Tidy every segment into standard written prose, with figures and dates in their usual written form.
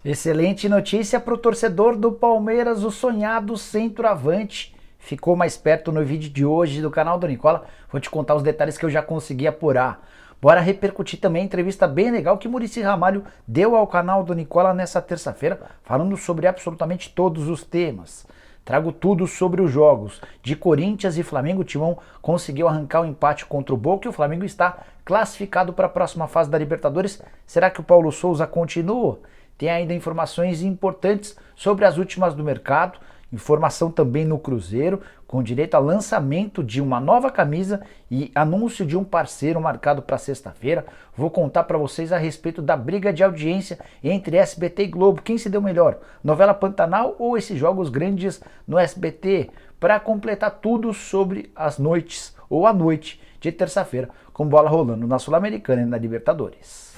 Excelente notícia para o torcedor do Palmeiras, o sonhado centroavante ficou mais perto no vídeo de hoje do canal do Nicola. Vou te contar os detalhes que eu já consegui apurar. Bora repercutir também a entrevista bem legal que Muricy Ramalho deu ao canal do Nicola nessa terça-feira, falando sobre absolutamente todos os temas. Trago tudo sobre os jogos de Corinthians e Flamengo. O Timão conseguiu arrancar o empate contra o Boca e o Flamengo está classificado para a próxima fase da Libertadores. Será que o Paulo Souza continua? Tem ainda informações importantes sobre as últimas do mercado, informação também no Cruzeiro, com direito a lançamento de uma nova camisa e anúncio de um parceiro marcado para sexta-feira. Vou contar para vocês a respeito da briga de audiência entre SBT e Globo. Quem se deu melhor? Novela Pantanal ou esses jogos grandes no SBT? Para completar tudo sobre as noites ou a noite de terça-feira, com bola rolando na Sul-Americana e na Libertadores.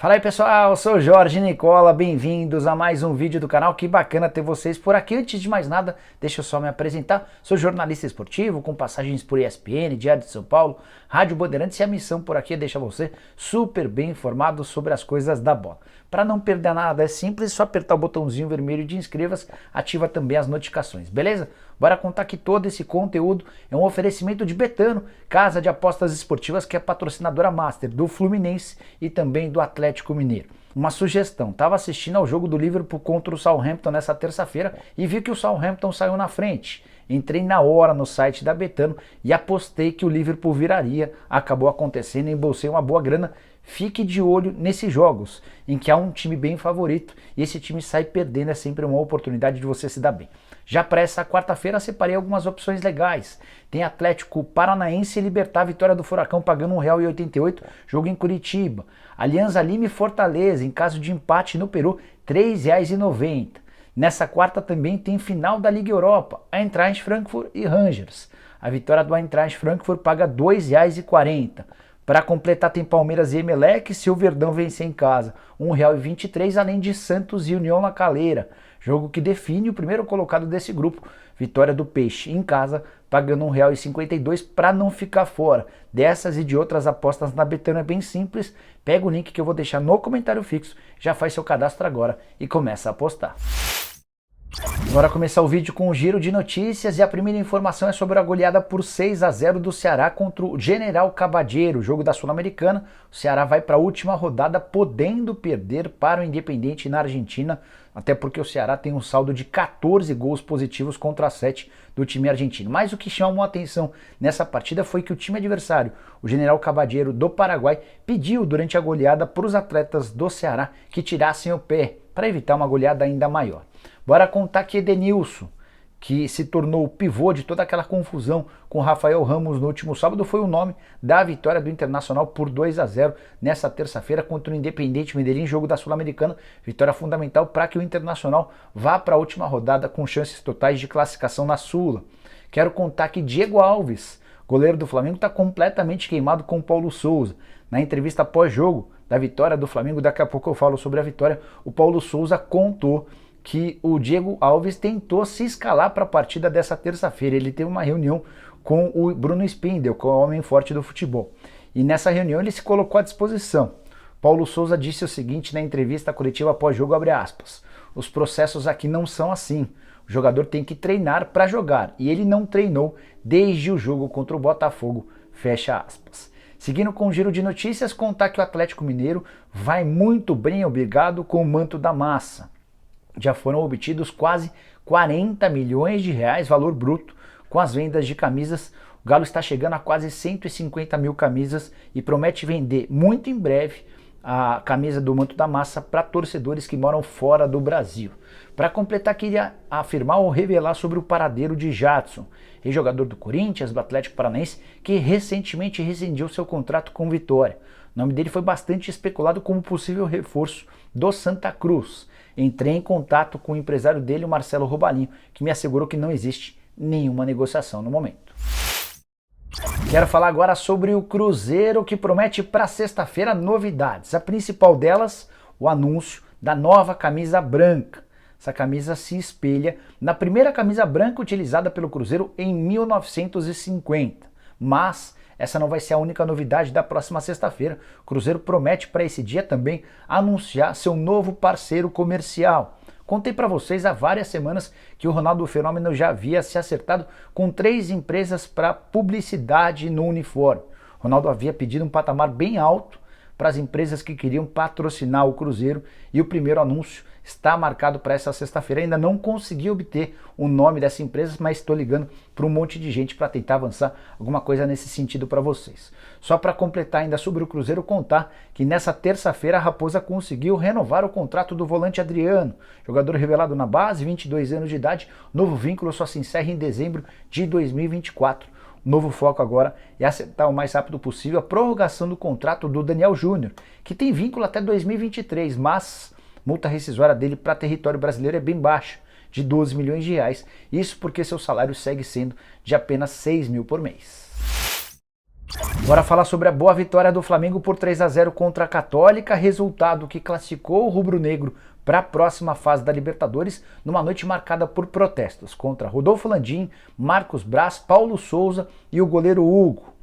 Fala aí pessoal, eu sou Jorge Nicola, bem-vindos a mais um vídeo do canal, que bacana ter vocês por aqui. Antes de mais nada, deixa eu só me apresentar, sou jornalista esportivo com passagens por ESPN, Diário de São Paulo, Rádio Bandeirantes, e a missão por aqui é deixar você super bem informado sobre as coisas da bola. Para não perder nada, é simples, só apertar o botãozinho vermelho de inscreva-se, ativa também as notificações, beleza? Bora contar que todo esse conteúdo é um oferecimento de Betano, casa de apostas esportivas que é patrocinadora master do Fluminense e também do Atlético Mineiro. Uma sugestão, estava assistindo ao jogo do Liverpool contra o Southampton nessa terça-feira e vi que o Southampton saiu na frente. Entrei na hora no site da Betano e apostei que o Liverpool viraria, acabou acontecendo e embolsei uma boa grana. Fique de olho nesses jogos em que há um time bem favorito e esse time sai perdendo, é sempre uma oportunidade de você se dar bem. Já para essa quarta-feira separei algumas opções legais. Tem Atlético Paranaense e Libertad, vitória do Furacão pagando R$ 1,88, jogo em Curitiba. Alianza Lima e Fortaleza, em caso de empate no Peru, R$ 3,90. Nessa quarta também tem final da Liga Europa, Eintracht Frankfurt e Rangers. A vitória do Eintracht Frankfurt paga R$ 2,40. Para completar tem Palmeiras e Emelec, se o Verdão vencer em casa, R$ 1,23, além de Santos e União La Calera. Jogo que define o primeiro colocado desse grupo, vitória do Peixe em casa, pagando R$ 1,52 para não ficar fora. Dessas e de outras apostas na Betano é bem simples, pega o link que eu vou deixar no comentário fixo, já faz seu cadastro agora e começa a apostar. Bora começar o vídeo com um giro de notícias e a primeira informação é sobre a goleada por 6-0 do Ceará contra o General Cabadeiro, jogo da Sul-Americana. O Ceará vai para a última rodada podendo perder para o Independiente na Argentina, até porque o Ceará tem um saldo de 14 gols positivos contra 7 do time argentino. Mas o que chamou a atenção nessa partida foi que o time adversário, o General Cabadeiro do Paraguai, pediu durante a goleada para os atletas do Ceará que tirassem o pé para evitar uma goleada ainda maior. Bora contar que Edenilson, que se tornou o pivô de toda aquela confusão com Rafael Ramos no último sábado, foi o nome da vitória do Internacional por 2-0 nessa terça-feira contra o Independiente Medellín, jogo da Sul-Americana. Vitória fundamental para que o Internacional vá para a última rodada com chances totais de classificação na Sula. Quero contar que Diego Alves, goleiro do Flamengo, está completamente queimado com o Paulo Souza. Na entrevista pós-jogo da vitória do Flamengo, daqui a pouco eu falo sobre a vitória, o Paulo Souza contou que o Diego Alves tentou se escalar para a partida dessa terça-feira. Ele teve uma reunião com o Bruno Spindel, com o homem forte do futebol. E nessa reunião ele se colocou à disposição. Paulo Souza disse o seguinte na entrevista coletiva pós-jogo, abre aspas, os processos aqui não são assim. O jogador tem que treinar para jogar. E ele não treinou desde o jogo contra o Botafogo, fecha aspas. Seguindo com o giro de notícias, contar que o Atlético Mineiro vai muito bem, obrigado, com o manto da massa. Já foram obtidos quase 40 milhões de reais, valor bruto, com as vendas de camisas. O Galo está chegando a quase 150 mil camisas e promete vender muito em breve a camisa do manto da massa para torcedores que moram fora do Brasil. Para completar, queria afirmar ou revelar sobre o paradeiro de Jadson, ex-jogador do Corinthians, do Atlético Paranaense, que recentemente rescindiu seu contrato com o Vitória. O nome dele foi bastante especulado como possível reforço do Santa Cruz. Entrei em contato com o empresário dele, o Marcelo Robalinho, que me assegurou que não existe nenhuma negociação no momento. Quero falar agora sobre o Cruzeiro, que promete para sexta-feira novidades. A principal delas, o anúncio da nova camisa branca. Essa camisa se espelha na primeira camisa branca utilizada pelo Cruzeiro em 1950, mas essa não vai ser a única novidade da próxima sexta-feira. O Cruzeiro promete para esse dia também anunciar seu novo parceiro comercial. Contei para vocês há várias semanas que o Ronaldo Fenômeno já havia se acertado com 3 empresas para publicidade no uniforme. O Ronaldo havia pedido um patamar bem alto para as empresas que queriam patrocinar o Cruzeiro e o primeiro anúncio está marcado para essa sexta-feira. Ainda não consegui obter o nome dessa empresa, mas estou ligando para um monte de gente para tentar avançar alguma coisa nesse sentido para vocês. Só para completar ainda sobre o Cruzeiro, contar que nessa terça-feira a Raposa conseguiu renovar o contrato do volante Adriano, jogador revelado na base, 22 anos de idade, novo vínculo só se encerra em dezembro de 2024. O novo foco agora é acertar o mais rápido possível a prorrogação do contrato do Daniel Júnior, que tem vínculo até 2023, mas multa rescisória dele para território brasileiro é bem baixa, de 12 milhões de reais. Isso porque seu salário segue sendo de apenas 6 mil por mês. Bora falar sobre a boa vitória do Flamengo por 3-0 contra a Católica, resultado que classificou o rubro-negro para a próxima fase da Libertadores, numa noite marcada por protestos contra Rodolfo Landim, Marcos Braz, Paulo Souza e o goleiro Hugo.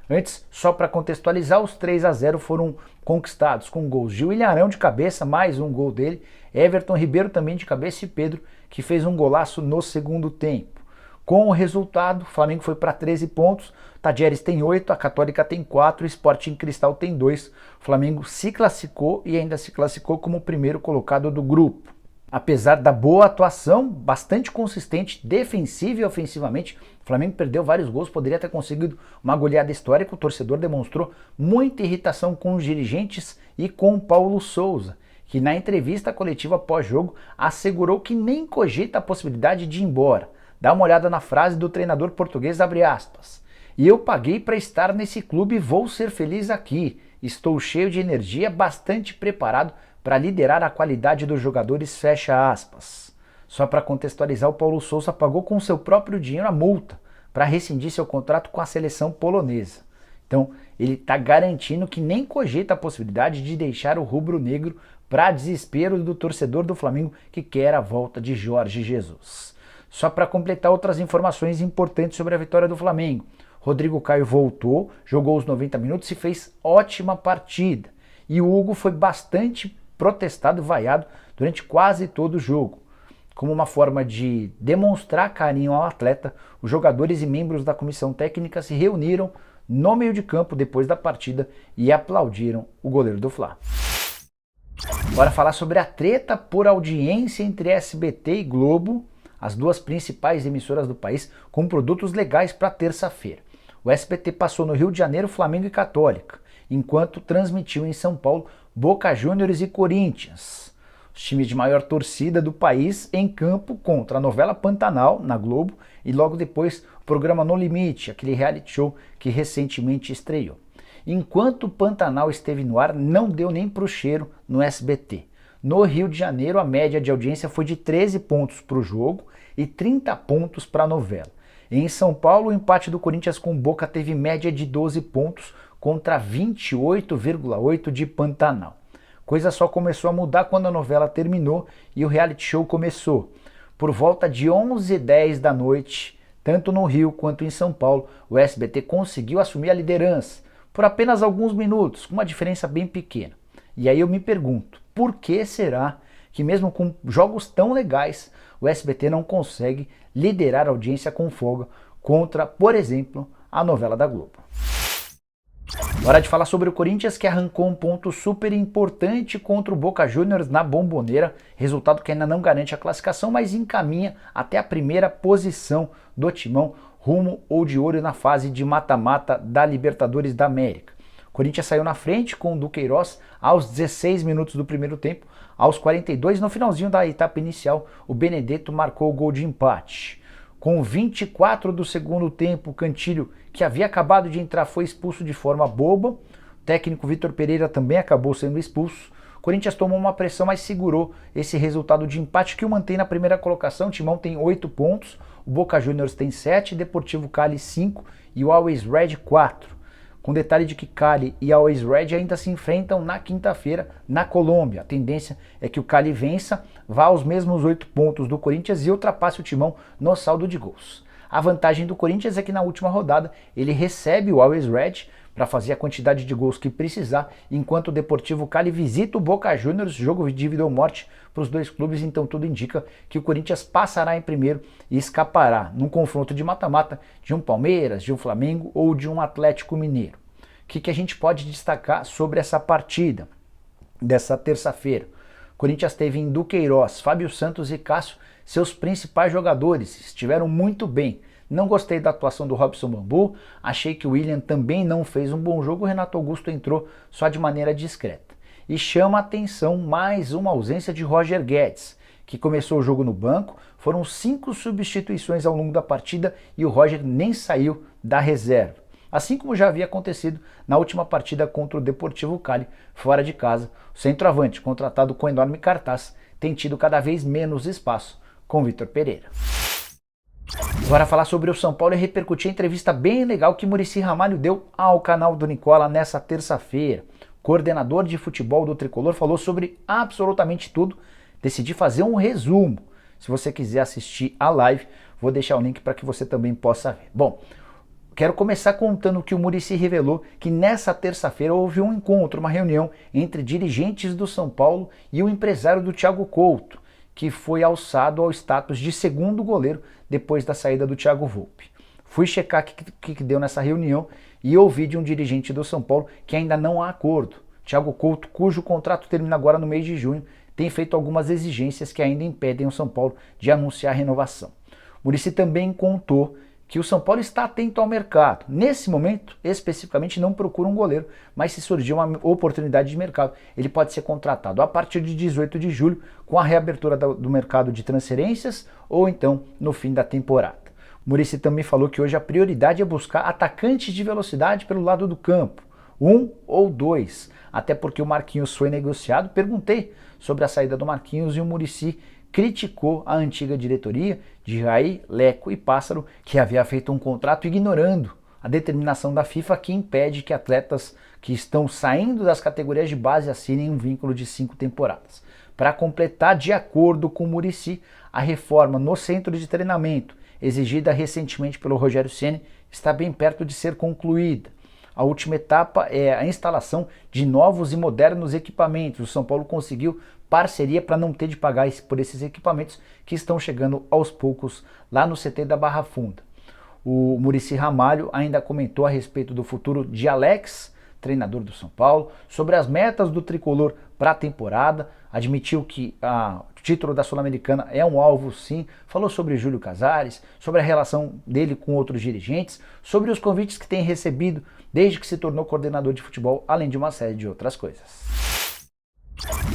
Antes, só para contextualizar, os 3-0 foram conquistados com gols de Ilharão de cabeça, mais um gol dele, Everton Ribeiro também de cabeça e Pedro, que fez um golaço no segundo tempo. Com o resultado, o Flamengo foi para 13 pontos, Tadieres tem 8, a Católica tem 4, o Sporting Cristal tem 2. O Flamengo se classificou e ainda se classificou como o primeiro colocado do grupo. Apesar da boa atuação, bastante consistente, defensiva e ofensivamente, o Flamengo perdeu vários gols, poderia ter conseguido uma goleada histórica. O torcedor demonstrou muita irritação com os dirigentes e com o Paulo Souza, que na entrevista coletiva pós-jogo assegurou que nem cogita a possibilidade de ir embora. Dá uma olhada na frase do treinador português, abre aspas. E eu paguei para estar nesse clube e vou ser feliz aqui. Estou cheio de energia, bastante preparado para liderar a qualidade dos jogadores, fecha aspas. Só para contextualizar, o Paulo Souza pagou com seu próprio dinheiro a multa para rescindir seu contrato com a seleção polonesa. Então, ele está garantindo que nem cogita a possibilidade de deixar o rubro-negro para desespero do torcedor do Flamengo que quer a volta de Jorge Jesus. Só para completar outras informações importantes sobre a vitória do Flamengo. Rodrigo Caio voltou, jogou os 90 minutos e fez ótima partida. E o Hugo foi bastante protestado e vaiado durante quase todo o jogo. Como uma forma de demonstrar carinho ao atleta, os jogadores e membros da comissão técnica se reuniram no meio de campo depois da partida e aplaudiram o goleiro do Fla. Bora falar sobre a treta por audiência entre SBT e Globo, as duas principais emissoras do país, com produtos legais para terça-feira. O SBT passou no Rio de Janeiro Flamengo e Católica, enquanto transmitiu em São Paulo Boca Juniors e Corinthians, os times de maior torcida do país, em campo contra a novela Pantanal, na Globo, e logo depois o programa No Limite, aquele reality show que recentemente estreou. Enquanto o Pantanal esteve no ar, não deu nem pro cheiro no SBT. No Rio de Janeiro, a média de audiência foi de 13 pontos para o jogo e 30 pontos para a novela. Em São Paulo, o empate do Corinthians com Boca teve média de 12 pontos contra 28,8 de Pantanal. Coisa só começou a mudar quando a novela terminou e o reality show começou. Por volta de 11h10 da noite, tanto no Rio quanto em São Paulo, o SBT conseguiu assumir a liderança por apenas alguns minutos, com uma diferença bem pequena. E aí eu me pergunto, por que será que mesmo com jogos tão legais, o SBT não consegue liderar a audiência com folga contra, por exemplo, a novela da Globo? Hora de falar sobre o Corinthians, que arrancou um ponto super importante contra o Boca Juniors na Bombonera, resultado que ainda não garante a classificação, mas encaminha até a primeira posição do timão, rumo ou de olho na fase de mata-mata da Libertadores da América. O Corinthians saiu na frente com o Duqueiroz aos 16 minutos do primeiro tempo. Aos 42, no finalzinho da etapa inicial, o Benedetto marcou o gol de empate. Com 24 do segundo tempo, o Cantilho, que havia acabado de entrar, foi expulso de forma boba. O técnico Vitor Pereira também acabou sendo expulso. O Corinthians tomou uma pressão, mas segurou esse resultado de empate que o mantém na primeira colocação. O Timão tem 8 pontos, o Boca Juniors tem 7, Deportivo Cali 5 e o Always Red 4. com detalhe de que Cali e Always Red ainda se enfrentam na quinta-feira na Colômbia. A tendência é que o Cali vença, vá aos mesmos 8 pontos do Corinthians e ultrapasse o Timão no saldo de gols. A vantagem do Corinthians é que na última rodada ele recebe o Always Red para fazer a quantidade de gols que precisar, enquanto o Deportivo Cali visita o Boca Juniors, jogo de vida ou morte para os dois clubes, então tudo indica que o Corinthians passará em primeiro e escapará num confronto de mata-mata de um Palmeiras, de um Flamengo ou de um Atlético Mineiro. O que a gente pode destacar sobre essa partida dessa terça-feira? O Corinthians teve em Duqueiroz, Fábio Santos e Cássio, seus principais jogadores, estiveram muito bem. Não gostei da atuação do Robson Bambu, achei que o William também não fez um bom jogo, o Renato Augusto entrou só de maneira discreta. E chama a atenção mais uma ausência de Roger Guedes, que começou o jogo no banco, foram 5 substituições ao longo da partida e o Roger nem saiu da reserva. Assim como já havia acontecido na última partida contra o Deportivo Cali, fora de casa, o centroavante, contratado com enorme cartaz, tem tido cada vez menos espaço com Vitor Pereira. Agora falar sobre o São Paulo e repercutir a entrevista bem legal que Muricy Ramalho deu ao canal do Nicola nessa terça-feira. O coordenador de futebol do Tricolor falou sobre absolutamente tudo. Decidi fazer um resumo. Se você quiser assistir a live, vou deixar o link para que você também possa ver. Bom, quero começar contando que o Muricy revelou que nessa terça-feira houve um encontro, uma reunião entre dirigentes do São Paulo e o empresário do Thiago Couto, que foi alçado ao status de segundo goleiro depois da saída do Thiago Volpi. Fui checar o que deu nessa reunião e ouvi de um dirigente do São Paulo que ainda não há acordo. Thiago Couto, cujo contrato termina agora no mês de junho, tem feito algumas exigências que ainda impedem o São Paulo de anunciar a renovação. Muricy também contou que o São Paulo está atento ao mercado. Nesse momento, especificamente, não procura um goleiro, mas se surgir uma oportunidade de mercado, ele pode ser contratado a partir de 18 de julho, com a reabertura do mercado de transferências, ou então no fim da temporada. Muricy também falou que hoje a prioridade é buscar atacantes de velocidade pelo lado do campo, 1 ou 2, até porque o Marquinhos foi negociado. Perguntei sobre a saída do Marquinhos e o Muricy criticou a antiga diretoria de Jair, Leco e Pássaro, que havia feito um contrato ignorando a determinação da FIFA que impede que atletas que estão saindo das categorias de base assinem um vínculo de 5 temporadas. Para completar, de acordo com o Muricy, a reforma no centro de treinamento, exigida recentemente pelo Rogério Ceni, está bem perto de ser concluída. A última etapa é a instalação de novos e modernos equipamentos. O São Paulo conseguiu parceria para não ter de pagar por esses equipamentos que estão chegando aos poucos lá no CT da Barra Funda. O Muricy Ramalho ainda comentou a respeito do futuro de Alex, treinador do São Paulo, sobre as metas do Tricolor para a temporada, admitiu que o título da Sul-Americana é um alvo sim, falou sobre Júlio Casares, sobre a relação dele com outros dirigentes, sobre os convites que tem recebido desde que se tornou coordenador de futebol, além de uma série de outras coisas.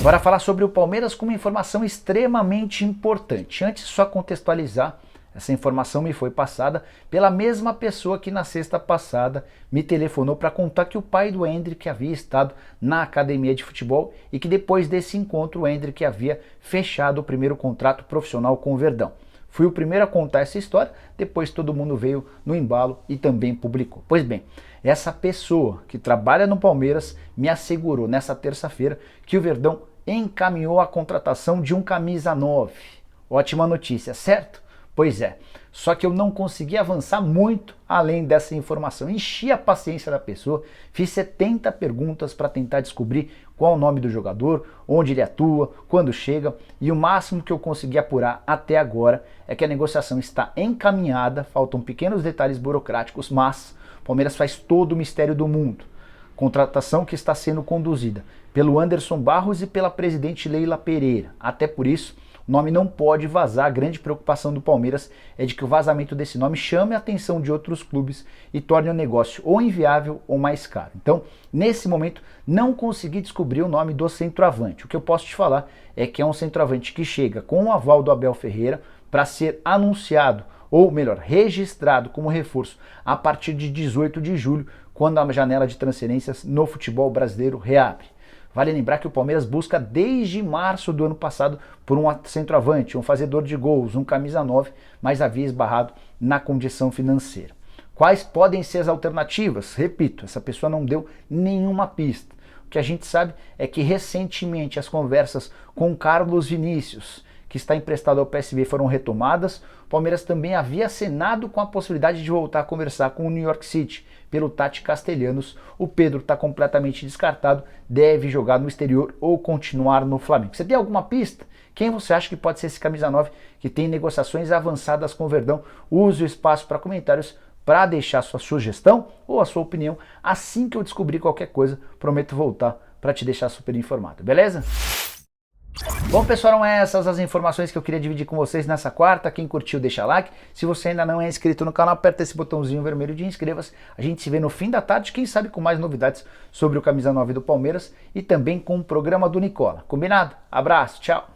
Agora falar sobre o Palmeiras com uma informação extremamente importante. Antes, só contextualizar, essa informação me foi passada pela mesma pessoa que na sexta passada me telefonou para contar que o pai do Endrick havia estado na academia de futebol e que depois desse encontro o Endrick havia fechado o primeiro contrato profissional com o Verdão. Fui o primeiro a contar essa história, depois todo mundo veio no embalo e também publicou. Pois bem, essa pessoa que trabalha no Palmeiras me assegurou nessa terça-feira que o Verdão encaminhou a contratação de um camisa 9. Ótima notícia, certo? Pois é, só que eu não consegui avançar muito além dessa informação. Enchi a paciência da pessoa, fiz 70 perguntas para tentar descobrir qual o nome do jogador, onde ele atua, quando chega, e o máximo que eu consegui apurar até agora é que a negociação está encaminhada, faltam pequenos detalhes burocráticos, mas o Palmeiras faz todo o mistério do mundo. Contratação que está sendo conduzida pelo Anderson Barros e pela presidente Leila Pereira. Até por isso, o nome não pode vazar. A grande preocupação do Palmeiras é de que o vazamento desse nome chame a atenção de outros clubes e torne o negócio ou inviável ou mais caro. Então, nesse momento, não consegui descobrir o nome do centroavante. O que eu posso te falar é que é um centroavante que chega com o aval do Abel Ferreira para ser anunciado, ou melhor, registrado como reforço a partir de 18 de julho, quando a janela de transferências no futebol brasileiro reabre. Vale lembrar que o Palmeiras busca desde março do ano passado por um centroavante, um fazedor de gols, um camisa 9, mas havia esbarrado na condição financeira. Quais podem ser as alternativas? Repito, essa pessoa não deu nenhuma pista. O que a gente sabe é que recentemente as conversas com Carlos Vinícius, que está emprestado ao PSV, foram retomadas. O Palmeiras também havia acenado com a possibilidade de voltar a conversar com o New York City pelo Tati Castellanos. O Pedro está completamente descartado, deve jogar no exterior ou continuar no Flamengo. Você tem alguma pista? Quem você acha que pode ser esse camisa 9 que tem negociações avançadas com o Verdão? Use o espaço para comentários para deixar sua sugestão ou a sua opinião. Assim que eu descobrir qualquer coisa, prometo voltar para te deixar super informado, beleza? Bom, pessoal, eram essas as informações que eu queria dividir com vocês nessa quarta. Quem curtiu, deixa like. Se você ainda não é inscrito no canal, aperta esse botãozinho vermelho de inscreva-se. A gente se vê no fim da tarde, quem sabe com mais novidades sobre o camisa 9 do Palmeiras e também com o programa do Nicola. Combinado? Abraço, tchau!